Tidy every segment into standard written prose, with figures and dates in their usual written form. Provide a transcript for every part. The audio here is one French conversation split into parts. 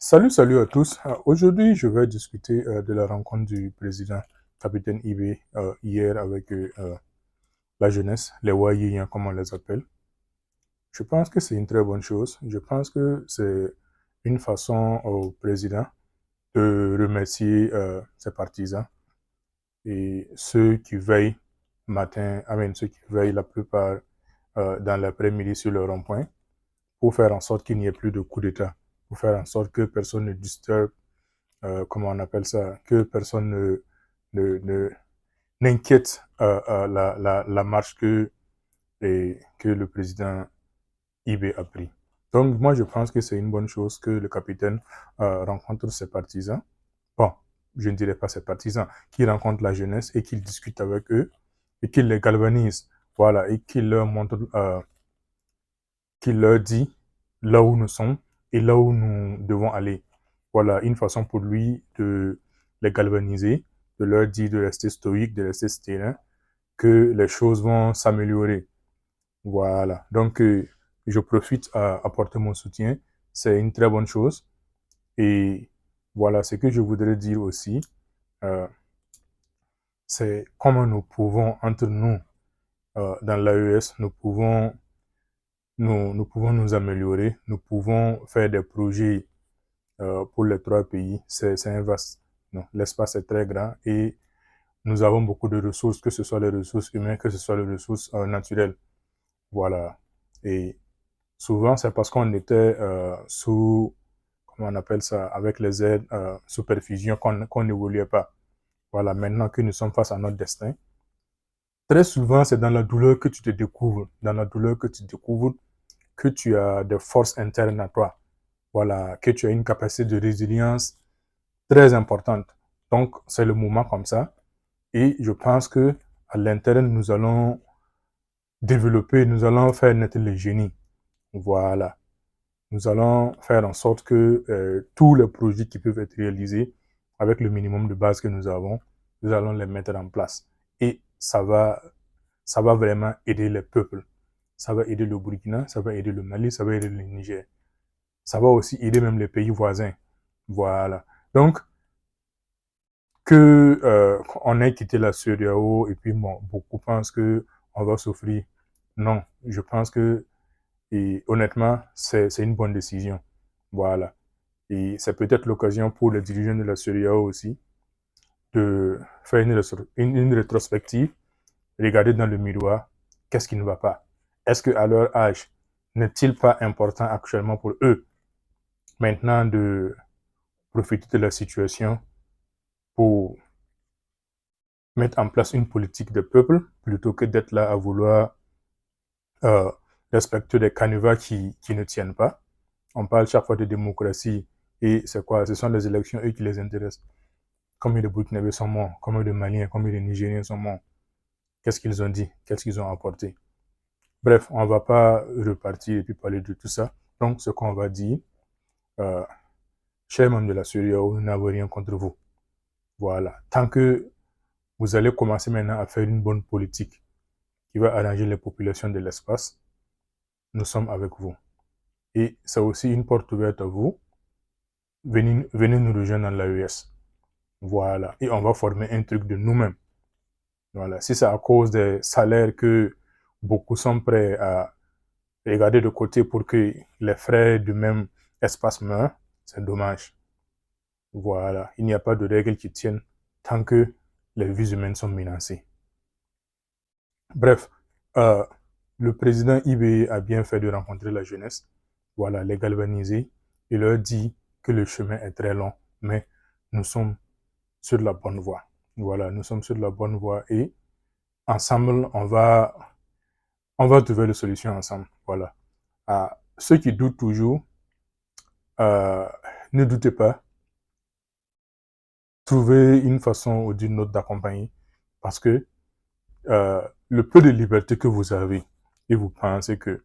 Salut à tous. Aujourd'hui, je vais discuter de la rencontre du président capitaine IB hier avec la jeunesse, les Wayéens comme on les appelle. Je pense que c'est une très bonne chose. Je pense que c'est une façon au président de remercier ses partisans et ceux qui veillent ceux qui veillent la plupart dans l'après-midi sur le rond-point pour faire en sorte qu'il n'y ait plus de coup d'État, pour faire en sorte que personne ne disturbe comment on appelle ça, que personne ne n'inquiète la marche que le président IB a pris. Donc, moi, je pense que c'est une bonne chose que le capitaine rencontre ses partisans. Bon, je ne dirais pas ses partisans, qu'il rencontre la jeunesse et qu'il discute avec eux et qu'il les galvanise. Voilà, et qu'il leur montre, qu'il leur dit là où nous sommes et là où nous devons aller. Voilà, une façon pour lui de les galvaniser, de leur dire de rester stoïque, de rester serein, que les choses vont s'améliorer. Voilà, donc je profite à apporter mon soutien. C'est une très bonne chose. Et voilà, ce que je voudrais dire aussi, euh, c'est comment nous pouvons, entre nous, dans l'AES, nous pouvons nous améliorer, nous pouvons faire des projets pour les trois pays. C'est un vaste, non, l'espace est très grand et nous avons beaucoup de ressources, que ce soit les ressources humaines, que ce soit les ressources naturelles. Voilà. Et souvent, c'est parce qu'on était sous, comment on appelle ça, avec les aides sous perfusion qu'on n'évoluait pas. Voilà, maintenant que nous sommes face à notre destin, très souvent, c'est dans la douleur que tu te découvres, dans la douleur que tu découvres que tu as des forces internes à toi. Voilà, que tu as une capacité de résilience très importante. Donc, c'est le moment comme ça. Et je pense que à l'interne, nous allons développer, nous allons faire naître le génie. Voilà. Nous allons faire en sorte que tous les projets qui peuvent être réalisés avec le minimum de base que nous avons, nous allons les mettre en place. Et ça va vraiment aider les peuples. Ça va aider le Burkina, ça va aider le Mali, ça va aider le Niger. Ça va aussi aider même les pays voisins. Voilà. Donc, que on ait quitté la CEDEAO et puis bon, beaucoup pensent que on va souffrir. Non, je pense que et honnêtement, c'est une bonne décision. Voilà. Et c'est peut-être l'occasion pour les dirigeants de la CEDEAO aussi de faire une rétrospective, regarder dans le miroir, qu'est-ce qui ne va pas. Est-ce qu'à leur âge, n'est-il pas important actuellement pour eux maintenant de profiter de la situation pour mettre en place une politique de peuple plutôt que d'être là à vouloir euh, respecter des canevas qui ne tiennent pas. On parle chaque fois de démocratie et c'est quoi? Ce sont les élections, eux, qui les intéressent. Combien de Burkinabés sont morts? Combien de Maliens? Combien de Nigériens sont morts? Qu'est-ce qu'ils ont dit? Qu'est-ce qu'ils ont apporté? Bref, on ne va pas repartir et puis parler de tout ça. Donc, ce qu'on va dire, euh, chers membres de la CEDEAO, nous n'avons rien contre vous. Voilà. Tant que vous allez commencer maintenant à faire une bonne politique qui va arranger les populations de l'espace, nous sommes avec vous. Et c'est aussi une porte ouverte à vous. Venez nous rejoindre dans l'AES. Voilà. Et on va former un truc de nous-mêmes. Voilà. Si c'est à cause des salaires que beaucoup sont prêts à regarder de côté pour que les frais du même espace meurent, c'est dommage. Voilà. Il n'y a pas de règles qui tiennent tant que les vies humaines sont menacées. Bref, euh, le président IBE a bien fait de rencontrer la jeunesse, voilà, les galvaniser et leur dit que le chemin est très long, mais nous sommes sur la bonne voie. Voilà, nous sommes sur la bonne voie et ensemble, on va trouver les solutions ensemble. Voilà. À ceux qui doutent toujours, euh, ne doutez pas, trouvez une façon ou d'une autre d'accompagner parce que le peu de liberté que vous avez et vous pensez que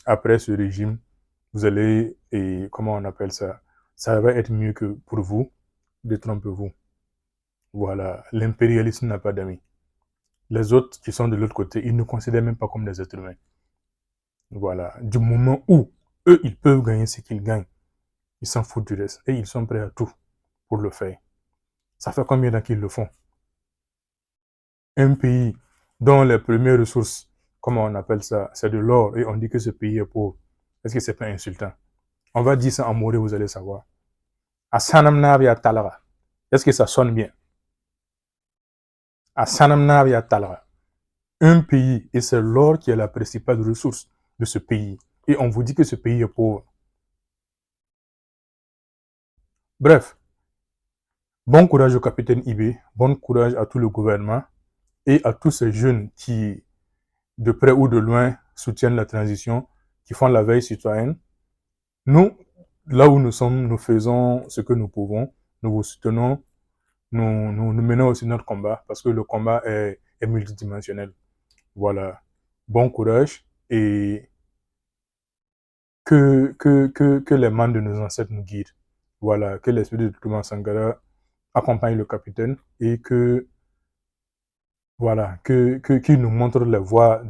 après ce régime, vous allez, et comment on appelle ça, ça va être mieux que pour vous, détrompez-vous. Voilà, l'impérialisme n'a pas d'amis. Les autres qui sont de l'autre côté, ils ne considèrent même pas comme des êtres humains. Voilà, du moment où eux, ils peuvent gagner ce qu'ils gagnent, Ils s'en foutent du reste. Et ils sont prêts à tout pour le faire. Ça fait combien d'années qu'ils le font? Un pays dont les premières ressources, comment on appelle ça, c'est de l'or, et on dit que ce pays est pauvre. Est-ce que c'est pas insultant? On va dire ça en moré, vous allez savoir. Asanam Navia Talaga. Est-ce que ça sonne bien? Asanam Navia Talaga. Un pays, et c'est l'or qui est la principale ressource de ce pays. Et on vous dit que ce pays est pauvre. Bref, bon courage au capitaine Ibé, bon courage à tout le gouvernement et à tous ces jeunes qui, de près ou de loin, soutiennent la transition, qui font la veille citoyenne. Nous, là où nous sommes, nous faisons ce que nous pouvons, nous vous soutenons, nous menons aussi notre combat, parce que le combat est multidimensionnel. Voilà. Bon courage et que les mains de nos ancêtres nous guident. Voilà. Que l'esprit de Thomas Sankara accompagne le capitaine et que, voilà, qu'il nous montre les voies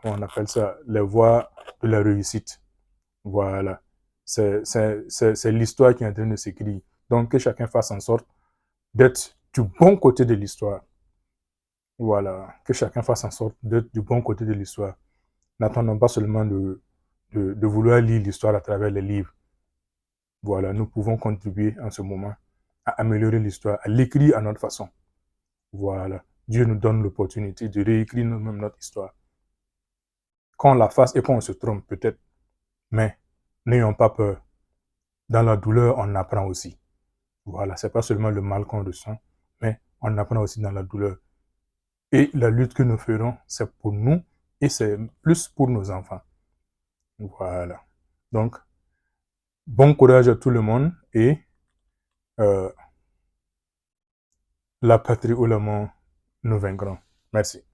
comment on appelle ça, les voies de la réussite. Voilà. C'est l'histoire qui est en train de s'écrire. Donc, que chacun fasse en sorte d'être du bon côté de l'histoire. Voilà. Que chacun fasse en sorte d'être du bon côté de l'histoire. N'attendons pas seulement de vouloir lire l'histoire à travers les livres. Voilà. Nous pouvons contribuer en ce moment à améliorer l'histoire, à l'écrire à notre façon. Voilà. Dieu nous donne l'opportunité de réécrire nous-mêmes notre histoire. Qu'on la fasse et qu'on se trompe peut-être. Mais n'ayons pas peur. Dans la douleur, on apprend aussi. Voilà, c'est pas seulement le mal qu'on ressent, mais on apprend aussi dans la douleur. Et la lutte que nous ferons, c'est pour nous et c'est plus pour nos enfants. Voilà. Donc, bon courage à tout le monde et la patrie ou la mort, nous vaincrons. Merci.